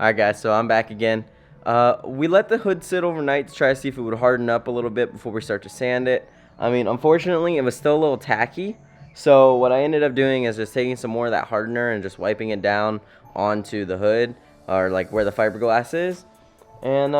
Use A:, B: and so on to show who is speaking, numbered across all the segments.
A: Alright guys, so I'm back again. We let the hood sit overnight to try to see if it would harden up a little bit before we start to sand it. I mean, unfortunately, it was still a little tacky. So what I ended up doing is just taking some more of that hardener and just wiping it down onto the hood, or like where the fiberglass is. And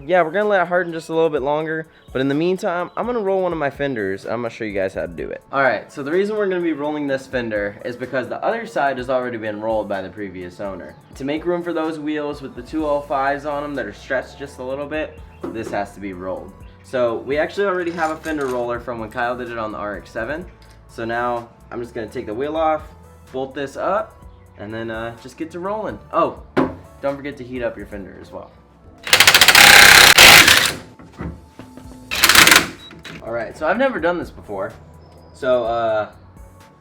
A: yeah, we're gonna let it harden just a little bit longer. But in the meantime, I'm gonna roll one of my fenders. I'm gonna show you guys how to do it. Alright, so the reason we're gonna be rolling this fender is because the other side has already been rolled by the previous owner. To make room for those wheels with the 205s on them that are stretched just a little bit, this has to be rolled. So we actually already have a fender roller from when Kyle did it on the RX-7. So now I'm just gonna take the wheel off, bolt this up, and then just get to rolling. Oh, don't forget to heat up your fender as well. Alright, so I've never done this before. So,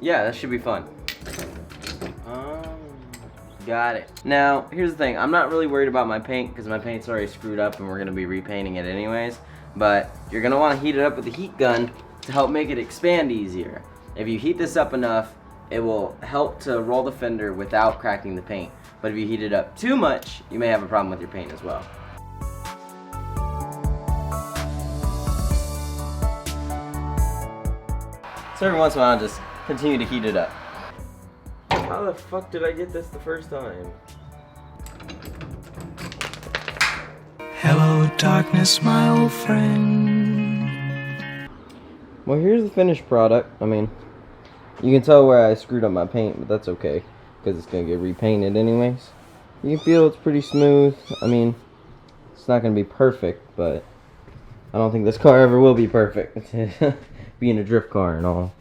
A: yeah, that should be fun. Got it. Now, here's the thing. I'm not really worried about my paint because my paint's already screwed up and we're going to be repainting it anyways. But you're going to want to heat it up with a heat gun to help make it expand easier. If you heat this up enough, it will help to roll the fender without cracking the paint. But if you heat it up too much, you may have a problem with your paint as well. So every once in a while, just continue to heat it up. How the fuck did I get this the first time?
B: Hello, darkness, my old friend.
A: Well, here's the finished product. I mean, you can tell where I screwed up my paint, but that's okay, because it's going to get repainted anyways. You can feel it's pretty smooth. I mean, it's not going to be perfect, but I don't think this car ever will be perfect. Being a drift car and all.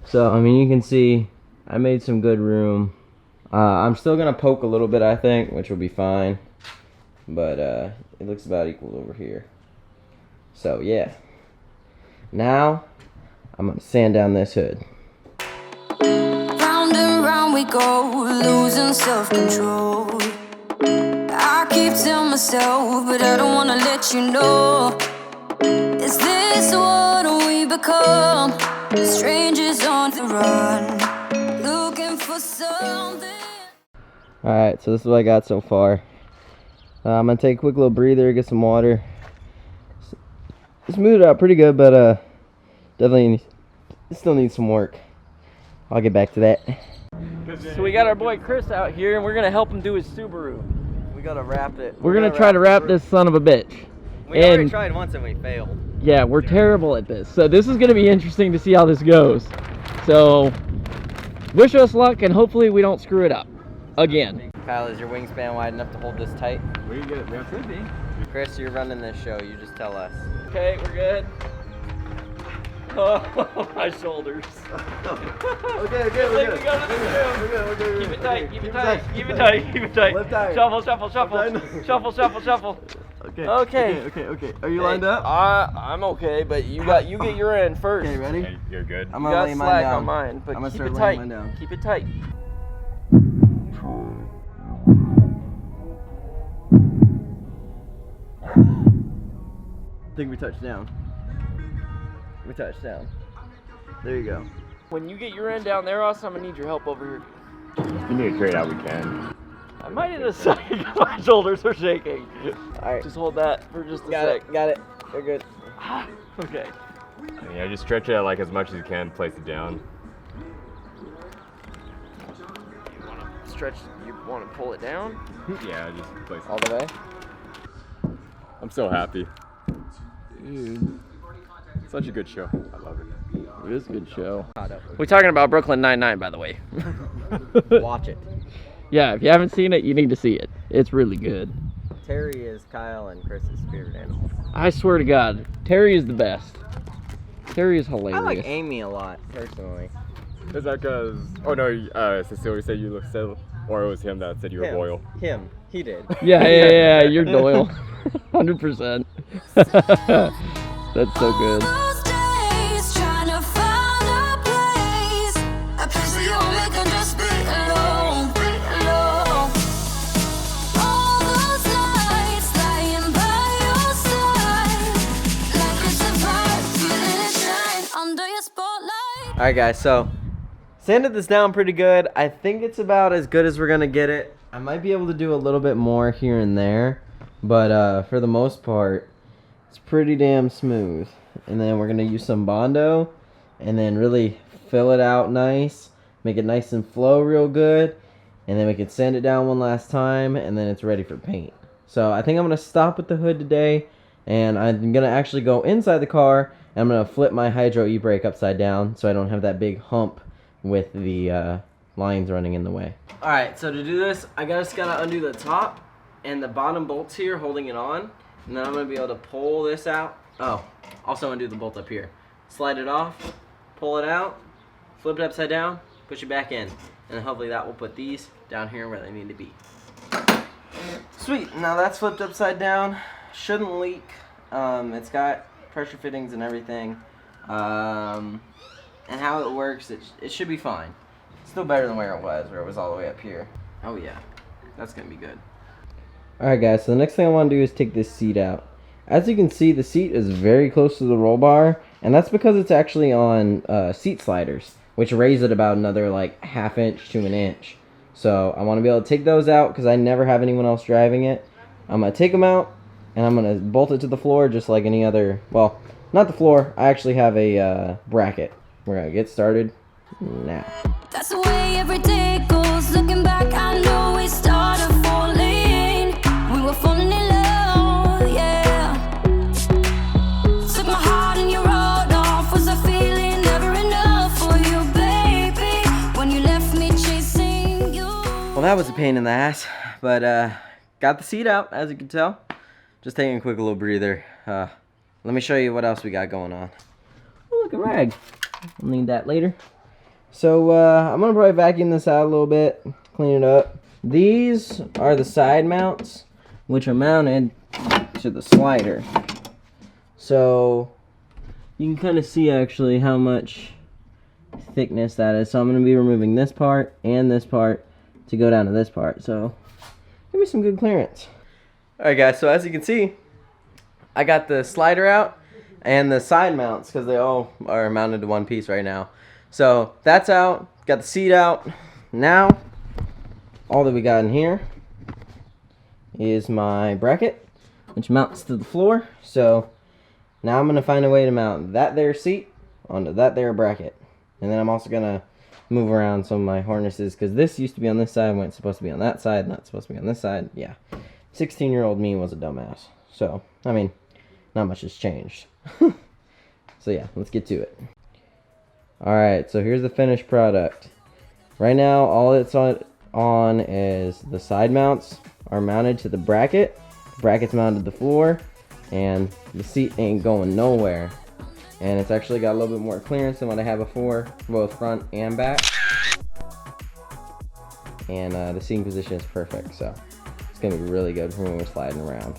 A: So, I mean, you can see I made some good room. I'm still going to poke a little bit, I think, which will be fine. But it looks about equal over here. So, yeah. Now, I'm going to sand down this hood.
C: Round and round we go, losing self-control. I keep telling myself, but I don't want to let you know. Is this what we become? Strangers on the run, looking for something.
A: Alright, so this is what I got so far. I'm going to take a quick little breather, get some water. Smooth it out pretty good, but definitely still needs some work. I'll get back to that. So we got our boy Chris out here, and we're going to help him do his Subaru. We got to wrap it.
D: We're going to try to wrap this son of a bitch.
A: We already tried once and we failed.
D: Yeah, we're terrible at this. So this is going to be interesting to see how this goes. So wish us luck, and hopefully we don't screw it up again.
A: Kyle, is your wingspan wide enough to hold this tight?
E: We could be.
A: Chris, you're running this show. You just tell us.
D: Okay, we're good. Oh, my shoulders.
E: Okay, we're good. We're good.
D: Keep it tight, keep it tight, keep it tight, keep it tight.
E: Left tire.
D: Shuffle, shuffle, shuffle. Shuffle, shuffle, shuffle.
E: Okay.
D: Okay.
E: Are you lined up?
D: I'm okay, but you get your end first.
E: Okay, ready?
F: Hey, you're good.
E: I'm
D: You
E: gonna
D: got
E: lay mine
D: slack
E: down.
D: on mine, but
E: I'm gonna
D: keep
E: start
D: it
E: laying
D: tight.
E: mine down.
D: Keep it tight.
E: I think we touched down. We touched down. There you go.
D: When you get your end down there, Austin, I'm gonna need your help over here.
F: If you need to trade out, we can.
D: I might need a second. My shoulders are shaking.
A: Alright.
D: Just hold that for just a sec.
A: Got it. You're good.
D: Okay.
F: Yeah, just stretch it out like as much as you can. Place it down.
D: You want to stretch? You want to pull it down?
F: Yeah, just place it
A: All the way?
F: I'm so happy. Dude. Such a good show. I love it.
D: It is a good show. We're talking about Brooklyn Nine-Nine, by the way.
A: Watch it.
D: Yeah, if you haven't seen it, you need to see it. It's really good.
A: Terry is Kyle and Chris's spirit animal.
D: I swear to God, Terry is the best. Terry is hilarious.
A: I like Amy a lot, personally.
F: Is that because? Oh no, Cecilia said you look so, or it was him that said you were loyal.
A: Him. He did.
D: Yeah, you're loyal. 100%. That's so good.
C: Those days, trying to find a place where you make them just be alone. All those nights lying by your side, like it's a fire, feeling it shine under your spotlight.
A: Alright guys, so sanded this down pretty good. I think it's about as good as we're gonna get it. I might be able to do a little bit more here and there, but for the most part, it's pretty damn smooth. And then we're gonna use some Bondo, and then really fill it out nice, make it nice and flow real good, and then we can sand it down one last time, and then it's ready for paint. So I think I'm gonna stop with the hood today, and I'm gonna actually go inside the car, and I'm gonna flip my Hydro e-brake upside down so I don't have that big hump with the lines running in the way. Alright, so to do this, I just gotta undo the top and the bottom bolts here holding it on, and then I'm gonna be able to pull this out. Oh, also undo the bolt up here. Slide it off, pull it out, flip it upside down, push it back in, and hopefully that will put these down here where they need to be. Sweet, now that's flipped upside down. Shouldn't leak. It's got pressure fittings and everything. And how it works, it should be fine. Still better than where it was all the way up here. Oh yeah, that's gonna be good. Alright guys, so the next thing I want to do is take this seat out. As you can see, the seat is very close to the roll bar, and that's because it's actually on seat sliders, which raise it about another like ½ inch to an inch. So I want to be able to take those out because I never have anyone else driving it. I'm going to take them out, and I'm going to bolt it to the floor just like any other, well, not the floor, I actually have a bracket. We're going to get started now.
C: That's the way every day goes. Looking back, I know we started falling. We were falling in love, yeah. Took my heart and you rode off. Was a feeling never enough for you, baby? When you left me chasing you.
A: Well, that was a pain in the ass, but got the seat out, as you can tell. Just taking a quick little breather. Let me show you what else we got going on. Oh, look, a rag. I'll need that later. So I'm gonna probably vacuum this out a little bit, clean it up. These are the side mounts, which are mounted to the slider. So you can kind of see actually how much thickness that is. So I'm gonna be removing this part and this part to go down to this part. So give me some good clearance. All right, guys. So as you can see, I got the slider out and the side mounts because they all are mounted to one piece right now. So that's out, got the seat out. Now, all that we got in here is my bracket, which mounts to the floor. So now I'm gonna find a way to mount that there seat onto that there bracket. And then I'm also gonna move around some of my harnesses because this used to be on this side when it's supposed to be on that side, not supposed to be on this side. Yeah, 16-year-old me was a dumbass. So, I mean, not much has changed. So yeah, let's get to it. Alright, so here's the finished product. Right now, all it's on is the side mounts are mounted to the bracket. The bracket's mounted to the floor, and the seat ain't going nowhere. And it's actually got a little bit more clearance than what I had before, both front and back. And the seating position is perfect, so it's going to be really good for when we're sliding around.